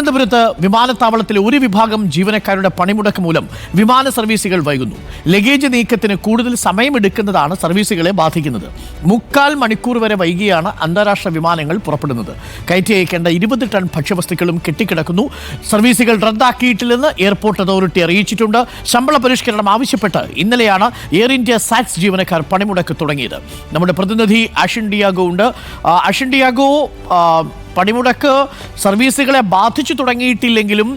തിരുവനന്തപുരത്ത് വിമാനത്താവളത്തിലെ ഒരു വിഭാഗം ജീവനക്കാരുടെ പണിമുടക്ക് മൂലം വിമാന സർവീസുകൾ വൈകുന്നു. ലഗേജ് നീക്കത്തിന് കൂടുതൽ സമയമെടുക്കുന്നതാണ് സർവീസുകളെ ബാധിക്കുന്നത്. 3/4 മണിക്കൂർ വരെ വൈകിയാണ് അന്താരാഷ്ട്ര വിമാനങ്ങൾ പുറപ്പെടുന്നത്. കയറ്റി അയക്കേണ്ട 20 ടൺ ഭക്ഷ്യവസ്തുക്കളും കെട്ടിക്കിടക്കുന്നു. സർവീസുകൾ റദ്ദാക്കിയിട്ടില്ലെന്ന് എയർപോർട്ട് അതോറിറ്റി അറിയിച്ചിട്ടുണ്ട്. ശമ്പള പരിഷ്കരണം ആവശ്യപ്പെട്ട് ഇന്നലെയാണ് എയർ ഇന്ത്യ സാറ്റ്സ് ജീവനക്കാർ പണിമുടക്ക് തുടങ്ങിയത്. നമ്മുടെ പ്രതിനിധി അഷിൻ ഡിയാഗോ ഉണ്ട്. അഷിൻ ഡിയാഗോ, പണിമുടക്ക് സർവീസുകളെ ബാധിച്ചു തുടങ്ങിയിട്ടില്ലെങ്കിലും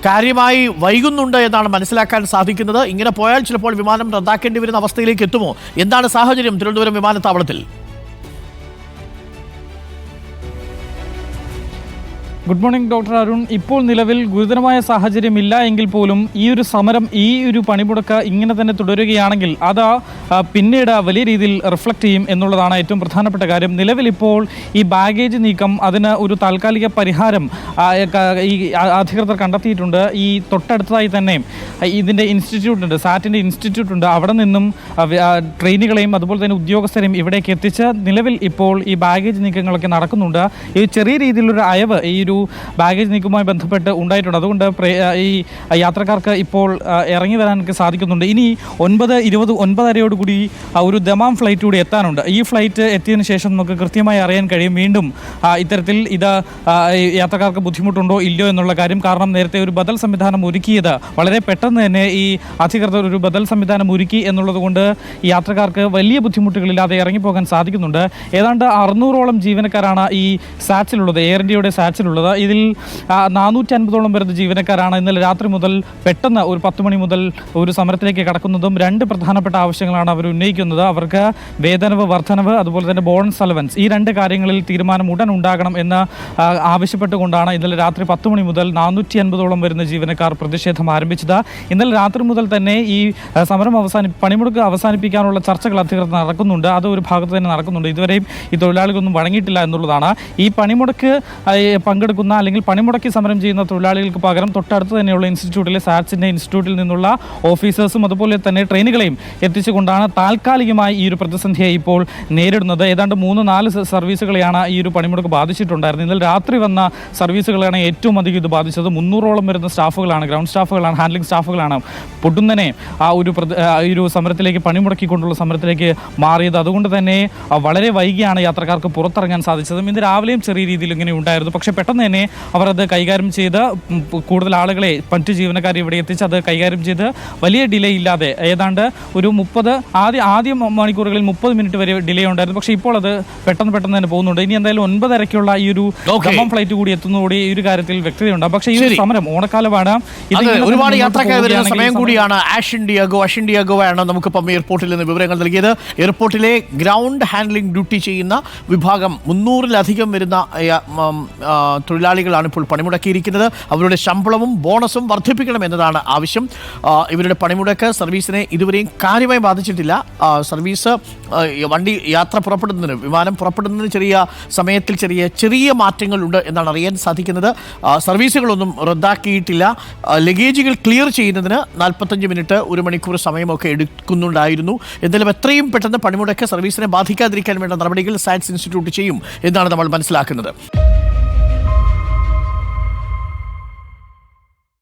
കാര്യമായി വൈകുന്നുണ്ട് എന്നാണ് മനസ്സിലാക്കാൻ സാധിക്കുന്നത്. ഇങ്ങനെ പോയാൽ ചിലപ്പോൾ വിമാനം റദ്ദാക്കേണ്ടി വരുന്ന അവസ്ഥയിലേക്ക് എത്തുമോ? എന്താണ് സാഹചര്യം തിരുവനന്തപുരം വിമാനത്താവളത്തിൽ? Good morning doctor Arun. ഇപ്പോൾ നിലവിൽ ഗുരുതരമായ സാഹചര്യമില്ല എങ്കിൽ പോലും ഈ ഒരു സമരം, ഈ ഒരു പണിമുടക്ക് ഇങ്ങനെ തന്നെ തുടരുകയാണെങ്കിൽ അത് പിന്നീട് വലിയ രീതിയിൽ റിഫ്ലക്റ്റ് ചെയ്യും എന്നുള്ളതാണ് ഏറ്റവും പ്രധാനപ്പെട്ട കാര്യം. നിലവിൽ ഇപ്പോൾ ഈ ബാഗേജ് നീക്കം, അതിന് ഒരു താൽക്കാലിക പരിഹാരം ഈ അധികൃതർ കണ്ടെത്തിയിട്ടുണ്ട്. ഈ തൊട്ടടുത്തതായി തന്നെ ഇതിൻ്റെ ഇൻസ്റ്റിറ്റ്യൂട്ട് ഉണ്ട്, സാറ്റിൻ്റെ ഇൻസ്റ്റിറ്റ്യൂട്ട് ഉണ്ട്. അവിടെ നിന്നും ട്രെയിനുകളെയും അതുപോലെ തന്നെ ഉദ്യോഗസ്ഥരെയും ഇവിടേക്ക് എത്തിച്ച് നിലവിൽ ഇപ്പോൾ ഈ ബാഗേജ് നീക്കങ്ങളൊക്കെ നടക്കുന്നുണ്ട്. ഈ ചെറിയ രീതിയിലൊരു അയവ് ഈ ഒരു ബാഗേജ് നീക്കവുമായി ബന്ധപ്പെട്ട് ഉണ്ടായിട്ടുണ്ട്. അതുകൊണ്ട് ഈ യാത്രക്കാർക്ക് ഇപ്പോൾ ഇറങ്ങി വരാനൊക്കെ സാധിക്കുന്നുണ്ട്. ഇനി 9:20, 9:30 ഒരു ദമാം ഫ്ലൈറ്റ് കൂടി എത്താനുണ്ട്. ഈ ഫ്ലൈറ്റ് എത്തിയതിനു ശേഷം നമുക്ക് കൃത്യമായി അറിയാൻ കഴിയും വീണ്ടും ഇത്തരത്തിൽ ഇത് യാത്രക്കാർക്ക് ബുദ്ധിമുട്ടുണ്ടോ ഇല്ലയോ എന്നുള്ള കാര്യം. കാരണം നേരത്തെ ഒരു ബദൽ സംവിധാനം ഒരുക്കിയത് വളരെ പെട്ടെന്ന് തന്നെ ഈ അധികൃതർ ഒരു ബദൽ സംവിധാനം ഒരുക്കി എന്നുള്ളത് കൊണ്ട് യാത്രക്കാർക്ക് വലിയ ബുദ്ധിമുട്ടുകളില്ലാതെ ഇറങ്ങിപ്പോകാൻ സാധിക്കുന്നുണ്ട്. ഏതാണ്ട് 600ഓളം ജീവനക്കാരാണ് ഈ സാറ്റ്സിലുള്ളത്, എയർ ഇന്ത്യയുടെ സാറ്റ്സിലുള്ളത്. ഇതിൽ 450ഓളം വരുന്ന ജീവനക്കാരാണ് ഇന്നലെ രാത്രി മുതൽ പെട്ടെന്ന് ഒരു 10 മണി മുതൽ ഒരു സമരത്തിലേക്ക് കടക്കുന്നതും. 2 പ്രധാനപ്പെട്ട ആവശ്യങ്ങളാണ് അവർ ഉന്നയിക്കുന്നത്. അവർക്ക് വേതനവ് വർധനവ്, അതുപോലെ തന്നെ ബോണസ് അലവൻസ്, ഈ 2 കാര്യങ്ങളിൽ തീരുമാനം ഉടൻ ഉണ്ടാകണം എന്ന് ആവശ്യപ്പെട്ടുകൊണ്ടാണ് ഇന്നലെ രാത്രി 10 മണി മുതൽ 450ഓളം വരുന്ന ജീവനക്കാർ പ്രതിഷേധം ആരംഭിച്ചത്. ഇന്നലെ രാത്രി മുതൽ തന്നെ ഈ സമരം പണിമുടക്ക് അവസാനിപ്പിക്കാനുള്ള ചർച്ചകൾ അധികൃതർ നടക്കുന്നുണ്ട്. അത് ഒരു ഭാഗത്ത് തന്നെ നടക്കുന്നുണ്ട്. ഇതുവരെയും ഈ തൊഴിലാളികളൊന്നും വഴങ്ങിയിട്ടില്ല എന്നുള്ളതാണ്. ഈ പണിമുടക്ക് പങ്കെടുക്കുന്ന അല്ലെങ്കിൽ പണിമുടക്കി സമരം ചെയ്യുന്ന തൊഴിലാളികൾക്ക് പകരം തൊട്ടടുത്ത് തന്നെയുള്ള ഇൻസ്റ്റിറ്റ്യൂട്ടിലെ സാറ്റ്സിൻ്റെ ഇൻസ്റ്റിറ്റ്യൂട്ടിൽ നിന്നുള്ള ഓഫീസേഴ്സും അതുപോലെ തന്നെ ട്രെയിനുകളെയും എത്തിച്ചുകൊണ്ടാണ് താൽക്കാലികമായി ഈ ഒരു പ്രതിസന്ധിയെ ഇപ്പോൾ നേരിടുന്നത്. ഏതാണ്ട് 3-4 സർവീസുകളെയാണ് ഈ ഒരു പണിമുടക്ക് ബാധിച്ചിട്ടുണ്ടായിരുന്നത്. ഇന്നലെ രാത്രി വന്ന സർവീസുകളാണ് ഏറ്റവും അധികം ഇത് ബാധിച്ചത്. 300ഓളം വരുന്ന സ്റ്റാഫുകളാണ്, ഗ്രൗണ്ട് സ്റ്റാഫുകളാണ്, ഹാൻഡ്ലിംഗ് സ്റ്റാഫുകളാണ് പൊട്ടുന്നനെ ഈ ഒരു സമരത്തിലേക്ക്, പണിമുടക്കിക്കൊണ്ടുള്ള സമരത്തിലേക്ക് മാറിയത്. അതുകൊണ്ട് തന്നെ വളരെ വൈകിയാണ് യാത്രക്കാർക്ക് പുറത്തിറങ്ങാൻ സാധിച്ചതും. ഇന്ന് രാവിലെയും ചെറിയ രീതിയിൽ ഇങ്ങനെ ഉണ്ടായിരുന്നു. പക്ഷേ പെട്ടെന്ന് തന്നെ അവർ അത് കൈകാര്യം ചെയ്ത് കൂടുതൽ ആളുകളെ, മറ്റു ജീവനക്കാരെ ഇവിടെ എത്തിച്ച് അത് കൈകാര്യം ചെയ്ത് വലിയ ഡിലേ ഇല്ലാതെ ഏതാണ്ട് ഒരു 30 ആദ്യ മണിക്കൂറുകളിൽ 30 മിനിറ്റ് വരെ ഡിലേ ഉണ്ടായിരുന്നു. പക്ഷേ ഇപ്പോൾ അത് പെട്ടെന്ന് തന്നെ പോകുന്നുണ്ട്. ഇനി എന്തായാലും 9:30 ഈ ഒരു ദമാം ഫ്ലൈറ്റ് കൂടി എത്തുന്നതോടെ ഈ ഒരു കാര്യത്തിൽ വ്യക്തതയുണ്ട്. പക്ഷേ ഈ ഒരു സമരം ഓണക്കാലമാണ്, ഒരുപാട് യാത്രക്കാർ വരുന്ന സമയം കൂടിയാണ്. അഷിൻ ഡിയാഗോ ആണ് നമുക്കിപ്പം എയർപോർട്ടിൽ നിന്ന് വിവരങ്ങൾ നൽകിയത്. എയർപോർട്ടിലെ ഗ്രൗണ്ട് ഹാൻഡ്ലിംഗ് ഡ്യൂട്ടി ചെയ്യുന്ന വിഭാഗം 300-ലധികം വരുന്ന തൊഴിലാളികളാണ് ഇപ്പോൾ പണിമുടക്കിയിരിക്കുന്നത്. അവരുടെ ശമ്പളവും ബോണസും വർദ്ധിപ്പിക്കണം എന്നതാണ് ആവശ്യം. ഇവരുടെ പണിമുടക്ക് സർവീസിനെ ഇതുവരെയും കാര്യമായി ബാധിച്ചിട്ടില്ല. സർവീസ് യാത്ര പുറപ്പെടുന്നതിന്, വിമാനം പുറപ്പെടുന്നതിന് ചെറിയ സമയത്തിൽ ചെറിയ മാറ്റങ്ങളുണ്ട് എന്നാണ് അറിയാൻ സാധിക്കുന്നത്. സർവീസുകളൊന്നും റദ്ദാക്കിയിട്ടില്ല. ലഗേജുകൾ ക്ലിയർ ചെയ്യുന്നതിന് 45 മിനിറ്റ്, 1 മണിക്കൂർ സമയമൊക്കെ എടുക്കുന്നുണ്ടായിരുന്നു. എന്തായാലും എത്രയും പെട്ടെന്ന് പണിമുടക്ക് സർവീസിനെ ബാധിക്കാതിരിക്കാൻ വേണ്ട നടപടികൾ സാറ്റ്സ് ഇൻസ്റ്റിറ്റ്യൂട്ട് ചെയ്യും എന്നാണ് നമ്മൾ മനസ്സിലാക്കുന്നത്.